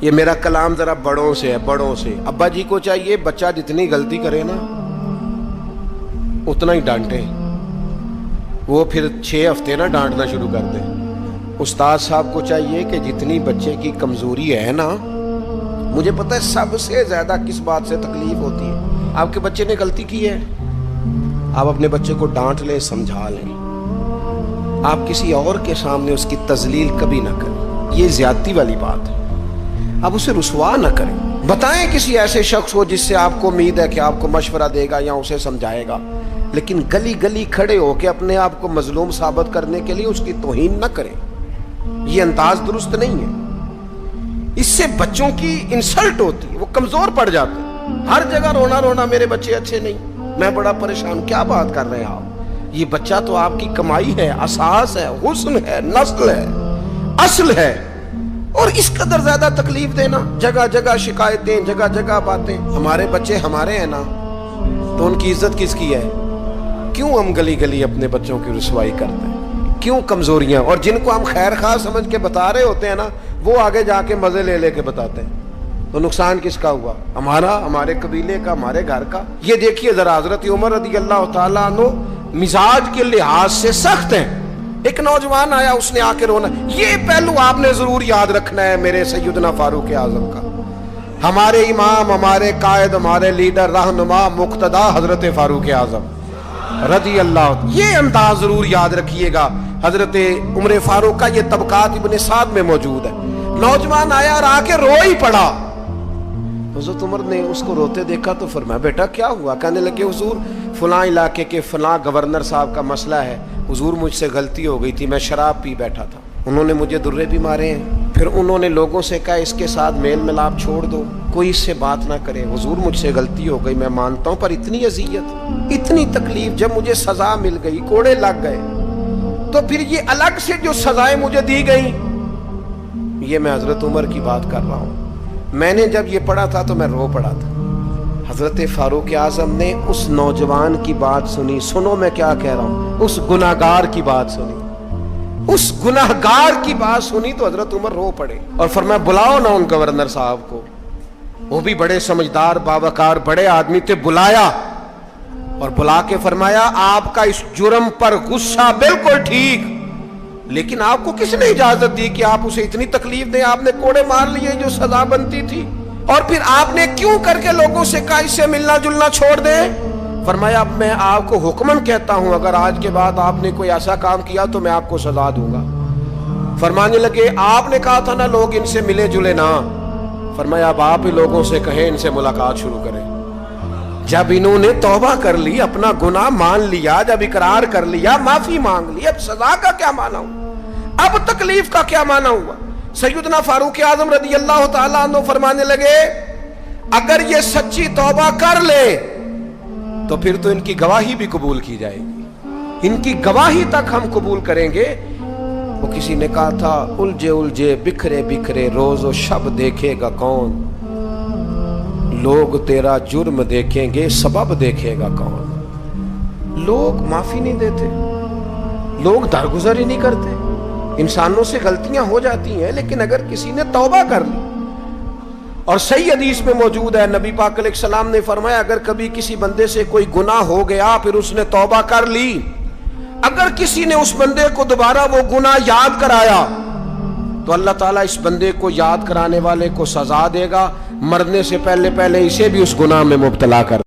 یہ میرا کلام ذرا بڑوں سے ہے، بڑوں سے۔ ابا جی کو چاہیے بچہ جتنی غلطی کرے نا اتنا ہی ڈانٹے، وہ پھر 6 ہفتے نہ ڈانٹنا شروع کر دیں۔ استاد صاحب کو چاہیے کہ جتنی بچے کی کمزوری ہے نا، مجھے پتہ ہے سب سے زیادہ کس بات سے تکلیف ہوتی ہے۔ آپ کے بچے نے غلطی کی ہے، آپ اپنے بچے کو ڈانٹ لیں، سمجھا لیں، آپ کسی اور کے سامنے اس کی تذلیل کبھی نہ کریں، یہ زیادتی والی بات ہے۔ آپ اسے رسوا نہ کریں، بتائیں کسی ایسے شخص کو جس سے آپ کو امید ہے کہ آپ کو مشورہ دے گا یا اسے سمجھائے گا، لیکن گلی گلی کھڑے ہو کے اپنے آپ کو مظلوم ثابت کرنے کے لیے اس کی توہین نہ کریں، یہ انداز درست نہیں ہے۔ اس سے بچوں کی انسلٹ ہوتی ہے، وہ کمزور پڑ جاتے ہیں۔ ہر جگہ رونا رونا میرے بچے اچھے نہیں، میں بڑا پریشان، کیا بات کر رہے ہیں آپ؟ یہ بچہ تو آپ کی کمائی ہے، اساس ہے، حسن ہے، نسل ہے، اصل ہے، اور اس قدر زیادہ تکلیف دینا، جگہ جگہ شکایتیں، جگہ جگہ باتیں۔ ہمارے بچے ہمارے ہیں نا، تو ان کی عزت کس کی ہے؟ کیوں ہم گلی گلی اپنے بچوں کی رسوائی کرتے ہیں؟ کیوں کمزوریاں؟ اور جن کو ہم خیر خواہ سمجھ کے بتا رہے ہوتے ہیں نا، وہ آگے جا کے مزے لے لے کے بتاتے ہیں، تو نقصان کس کا ہوا؟ ہمارا، ہمارے قبیلے کا، ہمارے گھر کا۔ یہ دیکھیے ذرا، حضرت عمر رضی اللہ تعالیٰ عنہ مزاج کے لحاظ سے سخت ہیں۔ ایک نوجوان آیا، اس نے آ کے رونا۔ یہ پہلو آپ نے ضرور یاد رکھنا ہے میرے سیدنا فاروق اعظم کا، ہمارے امام، ہمارے قائد، ہمارے لیڈر، رہنما، مقتدا حضرت فاروق اعظم رضی اللہ، یہ انداز ضرور یاد رکھیے گا۔ حضرت عمر فاروق کا یہ طبقات ابن سعد میں موجود ہے۔ نوجوان آیا اور آ کے رو ہی پڑا۔ حضرت عمر نے اس کو روتے دیکھا تو فرمایا، بیٹا کیا ہوا؟ کہنے لگے، حضور فلاں علاقے کے فلاں گورنر صاحب کا مسئلہ ہے، حضور مجھ سے غلطی ہو گئی تھی، میں شراب پی بیٹھا تھا، انہوں نے مجھے درے بھی مارے ہیں، پھر انہوں نے لوگوں سے کہا اس کے ساتھ میل ملاپ چھوڑ دو، کوئی اس سے بات نہ کرے، حضور مجھ سے غلطی ہو گئی، میں مانتا ہوں، پر اتنی اذیت، اتنی تکلیف، جب مجھے سزا مل گئی، کوڑے لگ گئے، تو پھر یہ الگ سے جو سزائیں مجھے دی گئیں، یہ میں حضرت عمر کی بات کر رہا ہوں۔ میں نے جب یہ پڑھا تھا تو میں رو پڑا تھا۔ حضرت فاروق اعظم نے اس نوجوان کی بات سنی، سنو میں کیا کہہ رہا ہوں، اس گناہگار کی بات سنی، اس گناہگار کی بات سنی تو حضرت عمر رو پڑے اور فرمایا، بلاؤ نا ان گورنر صاحب کو، وہ بھی بڑے سمجھدار، باوقار، بڑے آدمی تھے۔ بلایا اور بلا کے فرمایا، آپ کا اس جرم پر غصہ بالکل ٹھیک، لیکن آپ کو کس نے اجازت دی کہ آپ اسے اتنی تکلیف دیں؟ آپ نے کوڑے مار لیے جو سزا بنتی تھی، اور پھر آپ نے کیوں کر کے لوگوں سے کہا اس سے ملنا جلنا چھوڑ دیں؟ فرمایا، اب میں آپ کو حکمن کہتا ہوں، اگر آج کے بعد آپ نے کوئی ایسا کام کیا تو میں آپ کو سزا دوں گا۔ فرمانے لگے، آپ نے کہا تھا نا لوگ ان سے ملے جلے نہ، فرمایا اب آپ ہی لوگوں سے کہیں ان سے ملاقات شروع کریں۔ جب انہوں نے توبہ کر لی، اپنا گناہ مان لیا، جب اقرار کر لیا، معافی مانگ لی، اب سزا کا کیا معنی ہوا؟ اب تکلیف کا کیا معنی ہوا؟ سیدنا فاروق اعظم رضی اللہ تعالیٰ عنہ فرمانے لگے، اگر یہ سچی توبہ کر لے تو پھر تو ان کی گواہی بھی قبول کی جائے گی، ان کی گواہی تک ہم قبول کریں گے۔ وہ کسی نے کہا تھا، الجھے الجھے بکھرے بکھرے روز و شب دیکھے گا کون، لوگ تیرا جرم دیکھیں گے سبب دیکھے گا کون۔ لوگ معافی نہیں دیتے، لوگ درگزر ہی نہیں کرتے۔ انسانوں سے غلطیاں ہو جاتی ہیں، لیکن اگر کسی نے توبہ کر لی، اور صحیح حدیث میں موجود ہے، نبی پاک علیہ السلام نے فرمایا، اگر کبھی کسی بندے سے کوئی گناہ ہو گیا پھر اس نے توبہ کر لی، اگر کسی نے اس بندے کو دوبارہ وہ گناہ یاد کرایا تو اللہ تعالیٰ اس بندے کو یاد کرانے والے کو سزا دے گا، مرنے سے پہلے پہلے اسے بھی اس گناہ میں مبتلا کر